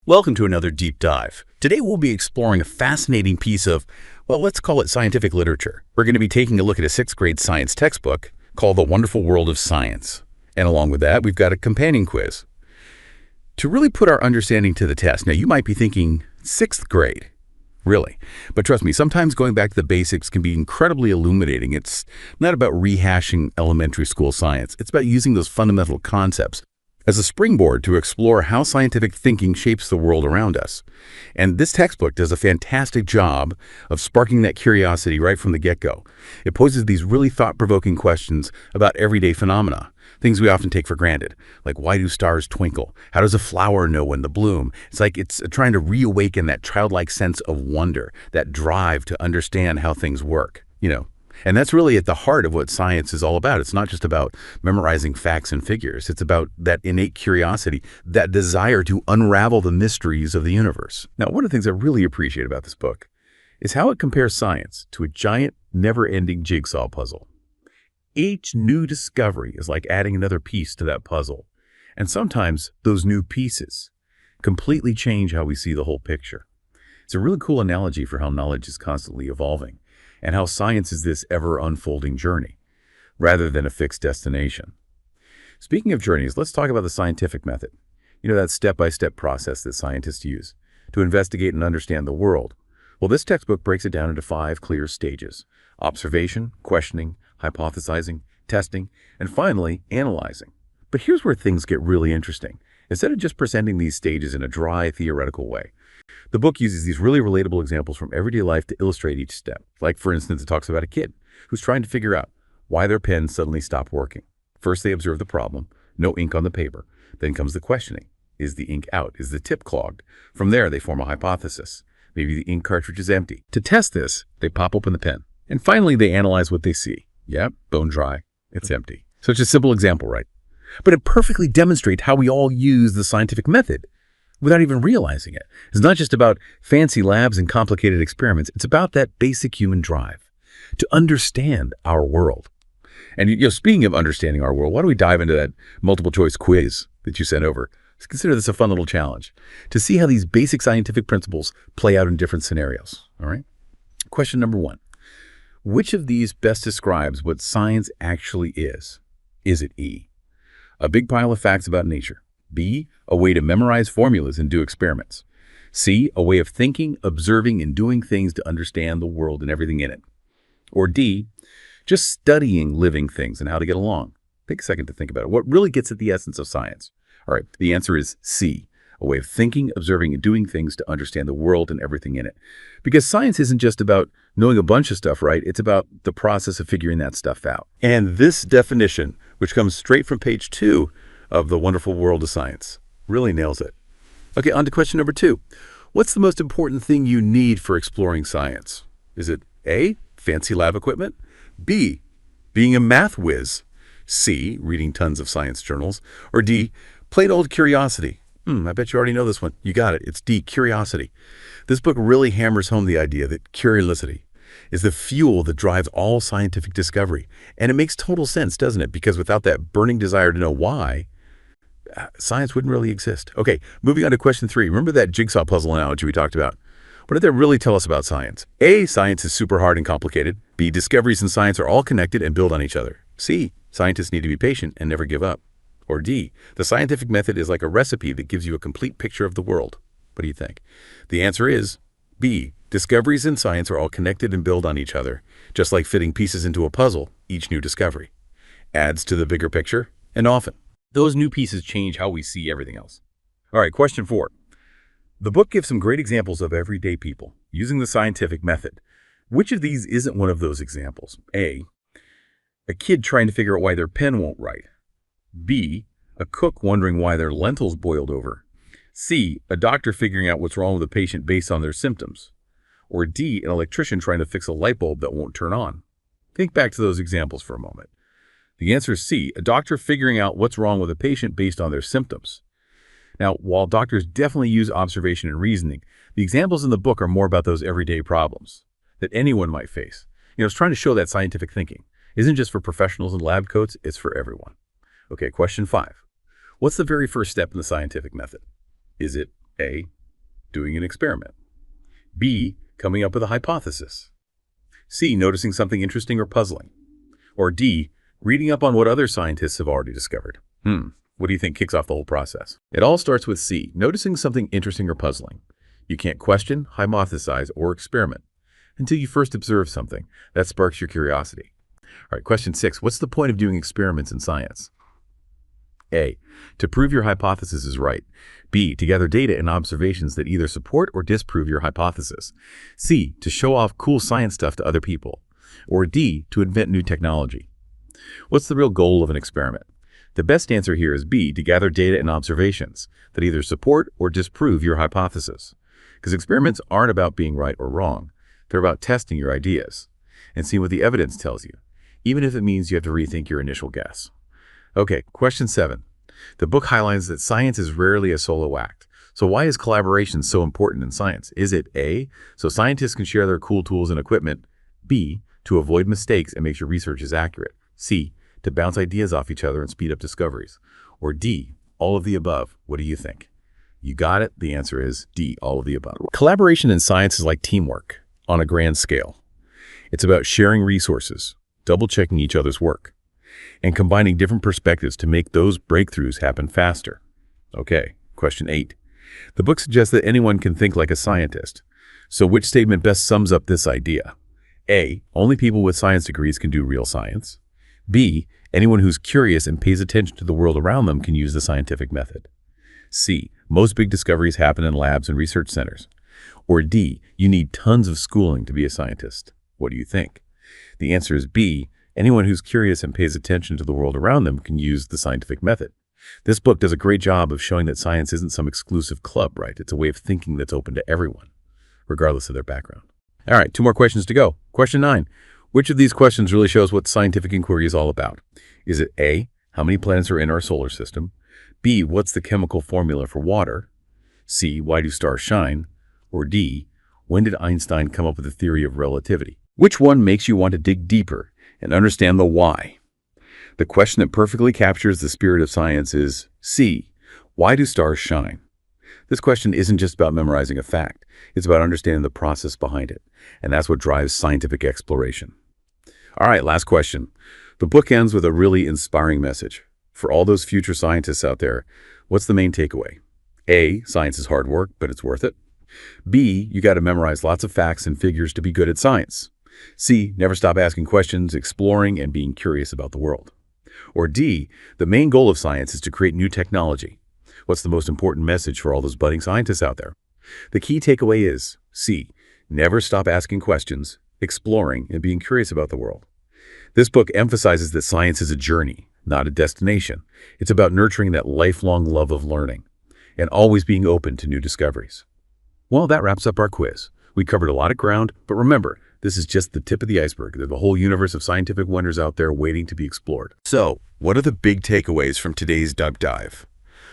Welcome to another deep dive. Today we'll be exploring a fascinating piece of, well, let's call it scientific literature. We're going to be taking a look at a 6th grade science textbook called The Wonderful World of Science. And along with that, we've got a companion quiz to really put our understanding to the test. Now, you might be thinking, 6th grade? Really? But trust me, sometimes going back to the basics can be incredibly illuminating. It's not about rehashing elementary school science. It's about using those fundamental concepts as a springboard to explore how scientific thinking shapes the world around us. And this textbook does a fantastic job of sparking that curiosity right from the get-go. It poses these really thought-provoking questions about everyday phenomena, things we often take for granted, like why do stars twinkle? How does a flower know when to bloom? It's like it's trying to reawaken that childlike sense of wonder, that drive to understand how things work, And that's really at the heart of what science is all about. It's not just about memorizing facts and figures. It's about that innate curiosity, that desire to unravel the mysteries of the universe. Now, one of the things I really appreciate about this book is how it compares science to a giant, never-ending jigsaw puzzle. Each new discovery is like adding another piece to that puzzle. And sometimes those new pieces completely change how we see the whole picture. It's a really cool analogy for how knowledge is constantly evolving, and how science is this ever-unfolding journey, rather than a fixed destination. Speaking of journeys, let's talk about the scientific method. That step-by-step process that scientists use to investigate and understand the world. Well, this textbook breaks it down into 5 clear stages: observation, questioning, hypothesizing, testing, and finally, analyzing. But here's where things get really interesting. Instead of just presenting these stages in a dry, theoretical way, the book uses these really relatable examples from everyday life to illustrate each step. Like, for instance, it talks about a kid who's trying to figure out why their pen suddenly stopped working. First, they observe the problem, no ink on the paper. Then comes the questioning. Is the ink out? Is the tip clogged? From there, they form a hypothesis. Maybe the ink cartridge is empty. To test this, they pop open the pen. And finally, they analyze what they see. Yep, bone dry. It's empty. Such a simple example, right? But it perfectly demonstrates how we all use the scientific method without even realizing it. It's not just about fancy labs and complicated experiments. It's about that basic human drive to understand our world. And speaking of understanding our world, why don't we dive into that multiple choice quiz that you sent over? Let's consider this a fun little challenge to see how these basic scientific principles play out in different scenarios. All right. Question number 1. Which of these best describes what science actually is? Is it E, a big pile of facts about nature? B, a way to memorize formulas and do experiments? C, a way of thinking, observing, and doing things to understand the world and everything in it? Or D, just studying living things and how to get along? Take a second to think about it. What really gets at the essence of science? All right, the answer is C, a way of thinking, observing, and doing things to understand the world and everything in it. Because science isn't just about knowing a bunch of stuff, right? It's about the process of figuring that stuff out. And this definition, which comes straight from page 2 of The Wonderful World of Science, really nails it. Okay, on to question number 2. What's the most important thing you need for exploring science? Is it A, fancy lab equipment? B, being a math whiz? C, reading tons of science journals? Or D, plain old curiosity? I bet you already know this one. You got it. It's D, curiosity. This book really hammers home the idea that curiosity is the fuel that drives all scientific discovery. And it makes total sense, doesn't it? Because without that burning desire to know why, science wouldn't really exist. Okay, moving on to question 3. Remember that jigsaw puzzle analogy we talked about? What did that really tell us about science? A, science is super hard and complicated. B, discoveries in science are all connected and build on each other. C, scientists need to be patient and never give up. Or D, the scientific method is like a recipe that gives you a complete picture of the world. What do you think? The answer is B, discoveries in science are all connected and build on each other. Just like fitting pieces into a puzzle, each new discovery adds to the bigger picture, and often those new pieces change how we see everything else. All right, question 4. The book gives some great examples of everyday people using the scientific method. Which of these isn't one of those examples? A kid trying to figure out why their pen won't write. B, a cook wondering why their lentils boiled over. C, a doctor figuring out what's wrong with a patient based on their symptoms. Or D, an electrician trying to fix a light bulb that won't turn on. Think back to those examples for a moment. The answer is C, a doctor figuring out what's wrong with a patient based on their symptoms. Now, while doctors definitely use observation and reasoning, the examples in the book are more about those everyday problems that anyone might face. It's trying to show that scientific thinking isn't just for professionals in lab coats, it's for everyone. Okay, question 5. What's the very first step in the scientific method? Is it A, doing an experiment. B, coming up with a hypothesis. C, noticing something interesting or puzzling. Or D, reading up on what other scientists have already discovered. What do you think kicks off the whole process? It all starts with C, noticing something interesting or puzzling. You can't question, hypothesize, or experiment until you first observe something that sparks your curiosity. All right, question 6. What's the point of doing experiments in science? A, to prove your hypothesis is right. B, to gather data and observations that either support or disprove your hypothesis. C, to show off cool science stuff to other people. Or D, to invent new technology. What's the real goal of an experiment? The best answer here is B, to gather data and observations that either support or disprove your hypothesis. Because experiments aren't about being right or wrong. They're about testing your ideas and seeing what the evidence tells you, even if it means you have to rethink your initial guess. Okay, question 7. The book highlights that science is rarely a solo act. So why is collaboration so important in science? Is it A, so scientists can share their cool tools and equipment? B, to avoid mistakes and make sure research is accurate? C, to bounce ideas off each other and speed up discoveries? Or D, all of the above? What do you think? You got it. The answer is D, all of the above. Collaboration in science is like teamwork on a grand scale. It's about sharing resources, double-checking each other's work, and combining different perspectives to make those breakthroughs happen faster. Okay, question 8. The book suggests that anyone can think like a scientist. So which statement best sums up this idea? A, only people with science degrees can do real science. B, anyone who's curious and pays attention to the world around them can use the scientific method. C, most big discoveries happen in labs and research centers. Or D, you need tons of schooling to be a scientist. What do you think? The answer is B, anyone who's curious and pays attention to the world around them can use the scientific method. This book does a great job of showing that science isn't some exclusive club, right? It's a way of thinking that's open to everyone, regardless of their background. All right, 2 more questions to go. Question 9. Which of these questions really shows what scientific inquiry is all about? Is it A, how many planets are in our solar system? B, what's the chemical formula for water? C, why do stars shine? Or D, when did Einstein come up with the theory of relativity? Which one makes you want to dig deeper and understand the why? The question that perfectly captures the spirit of science is C, why do stars shine? This question isn't just about memorizing a fact. It's about understanding the process behind it. And that's what drives scientific exploration. All right, last question. The book ends with a really inspiring message. For all those future scientists out there, what's the main takeaway? A, science is hard work, but it's worth it. B, you got to memorize lots of facts and figures to be good at science. C, never stop asking questions, exploring, and being curious about the world. Or D, the main goal of science is to create new technology. What's the most important message for all those budding scientists out there? The key takeaway is C, never stop asking questions, exploring, and being curious about the world. This book emphasizes that science is a journey, not a destination. It's about nurturing that lifelong love of learning and always being open to new discoveries. Well, that wraps up our quiz. We covered a lot of ground, but remember, this is just the tip of the iceberg. There's a whole universe of scientific wonders out there waiting to be explored. So, what are the big takeaways from today's deep dive?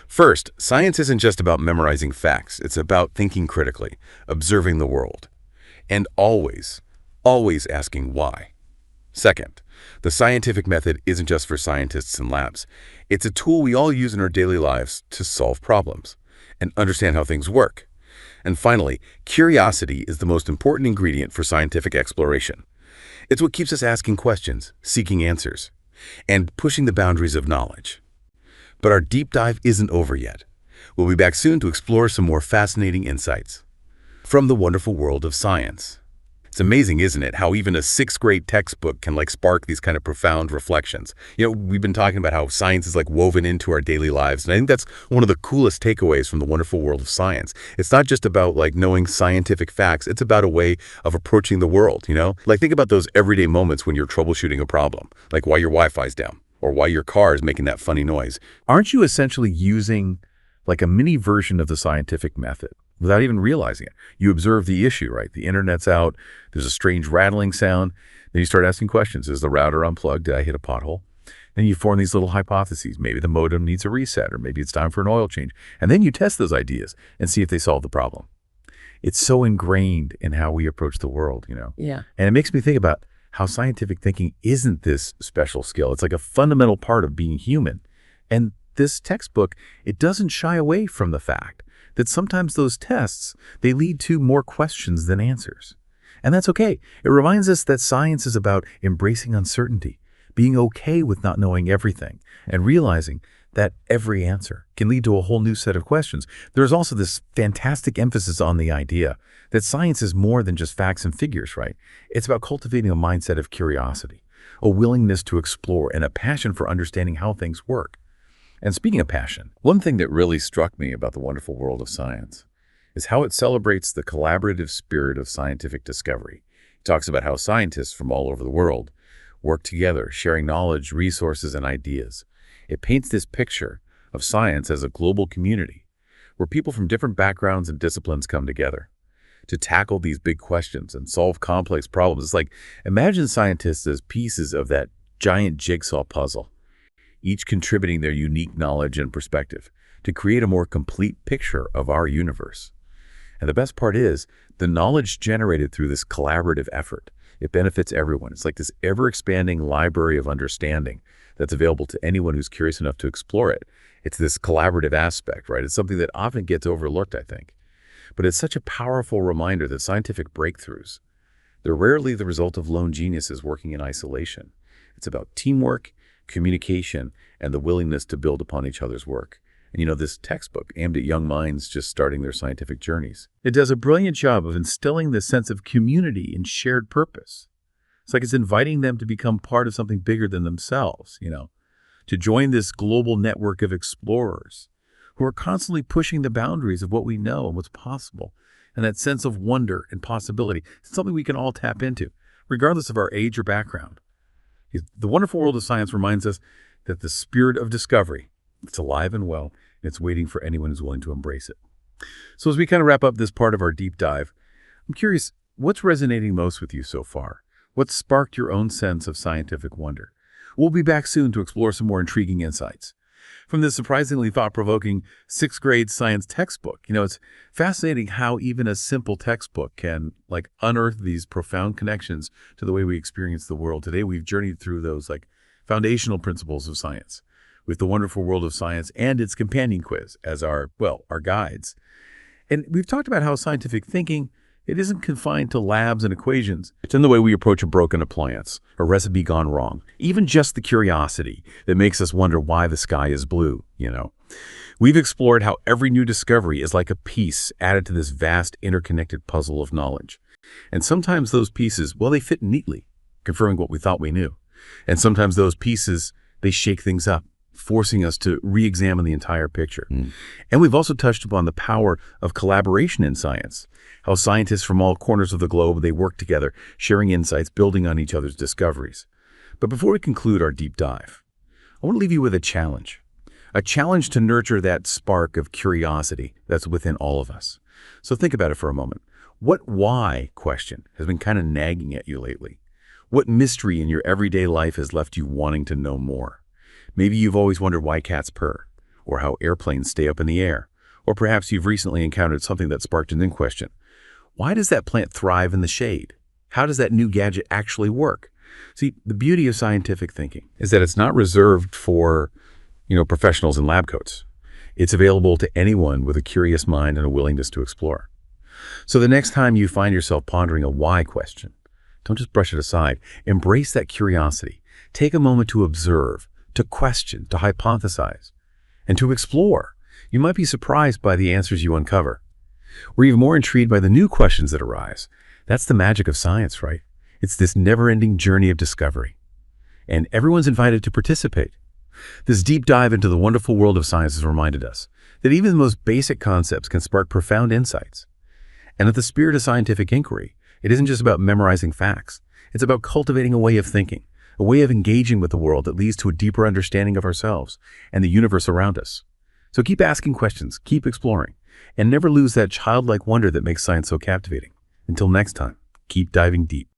First, science isn't just about memorizing facts. It's about thinking critically, observing the world, and always asking why. Second, the scientific method isn't just for scientists and labs. It's a tool we all use in our daily lives to solve problems and understand how things work. And finally, curiosity is the most important ingredient for scientific exploration. It's what keeps us asking questions, seeking answers, and pushing the boundaries of knowledge. But our deep dive isn't over yet. We'll be back soon to explore some more fascinating insights from the wonderful world of science. It's amazing, isn't it, how even a 6th grade textbook can spark these kind of profound reflections. We've been talking about how science is woven into our daily lives, and I think that's one of the coolest takeaways from the wonderful world of science. It's not just about knowing scientific facts. It's about a way of approaching the world, think about those everyday moments when you're troubleshooting a problem, like why your Wi-Fi's down or why your car is making that funny noise. Aren't you essentially using a mini version of the scientific method? Without even realizing it. You observe the issue, right? The internet's out, there's a strange rattling sound. Then you start asking questions. Is the router unplugged? Did I hit a pothole? Then you form these little hypotheses. Maybe the modem needs a reset, or maybe it's time for an oil change. And then you test those ideas and see if they solve the problem. It's so ingrained in how we approach the world, Yeah. And it makes me think about how scientific thinking isn't this special skill. It's a fundamental part of being human. And this textbook, it doesn't shy away from the fact that sometimes those tests, they lead to more questions than answers. And that's okay. It reminds us that science is about embracing uncertainty, being okay with not knowing everything, and realizing that every answer can lead to a whole new set of questions. There's also this fantastic emphasis on the idea that science is more than just facts and figures, right? It's about cultivating a mindset of curiosity, a willingness to explore, and a passion for understanding how things work. And speaking of passion, one thing that really struck me about the wonderful world of science is how it celebrates the collaborative spirit of scientific discovery. It talks about how scientists from all over the world work together, sharing knowledge, resources, and ideas. It paints this picture of science as a global community where people from different backgrounds and disciplines come together to tackle these big questions and solve complex problems. It's like, imagine scientists as pieces of that giant jigsaw puzzle, each contributing their unique knowledge and perspective to create a more complete picture of our universe. And the best part is, the knowledge generated through this collaborative effort, it benefits everyone. It's like this ever-expanding library of understanding that's available to anyone who's curious enough to explore it. It's this collaborative aspect, right? It's something that often gets overlooked, I think. But it's such a powerful reminder that scientific breakthroughs, they're rarely the result of lone geniuses working in isolation. It's about teamwork, communication, and the willingness to build upon each other's work. And you know, this textbook, aimed at young minds just starting their scientific journeys, it does a brilliant job of instilling this sense of community and shared purpose. It's like it's inviting them to become part of something bigger than themselves, to join this global network of explorers who are constantly pushing the boundaries of what we know and what's possible. And that sense of wonder and possibility is something we can all tap into, regardless of our age or background. The wonderful world of science reminds us that the spirit of discovery, it's alive and well, and it's waiting for anyone who's willing to embrace it. So as we kind of wrap up this part of our deep dive, I'm curious, what's resonating most with you so far? What sparked your own sense of scientific wonder? We'll be back soon to explore some more intriguing insights. From this surprisingly thought-provoking 6th grade science textbook, it's fascinating how even a simple textbook can unearth these profound connections to the way we experience the world. Today, we've journeyed through those foundational principles of science with the wonderful world of science and its companion quiz as our guides. And we've talked about how scientific thinking, it isn't confined to labs and equations. It's in the way we approach a broken appliance, a recipe gone wrong, even just the curiosity that makes us wonder why the sky is blue, We've explored how every new discovery is like a piece added to this vast interconnected puzzle of knowledge. And sometimes those pieces, they fit neatly, confirming what we thought we knew. And sometimes those pieces, they shake things up, forcing us to re-examine the entire picture. And we've also touched upon the power of collaboration in science, how scientists from all corners of the globe, they work together, sharing insights, building on each other's discoveries. But before we conclude our deep dive, I want to leave you with a challenge to nurture that spark of curiosity that's within all of us. So think about it for a moment. What why question has been kind of nagging at you lately? What mystery in your everyday life has left you wanting to know more? Maybe you've always wondered why cats purr, or how airplanes stay up in the air, or perhaps you've recently encountered something that sparked an in question. Why does that plant thrive in the shade? How does that new gadget actually work? See, the beauty of scientific thinking is that it's not reserved for, professionals in lab coats. It's available to anyone with a curious mind and a willingness to explore. So the next time you find yourself pondering a why question, don't just brush it aside. Embrace that curiosity. Take a moment to observe, to question, to hypothesize, and to explore. You might be surprised by the answers you uncover. We're even more intrigued by the new questions that arise. That's the magic of science, right? It's this never-ending journey of discovery. And everyone's invited to participate. This deep dive into the wonderful world of science has reminded us that even the most basic concepts can spark profound insights. And that the spirit of scientific inquiry, it isn't just about memorizing facts. It's about cultivating a way of thinking, a way of engaging with the world that leads to a deeper understanding of ourselves and the universe around us. So keep asking questions, keep exploring, and never lose that childlike wonder that makes science so captivating. Until next time, keep diving deep.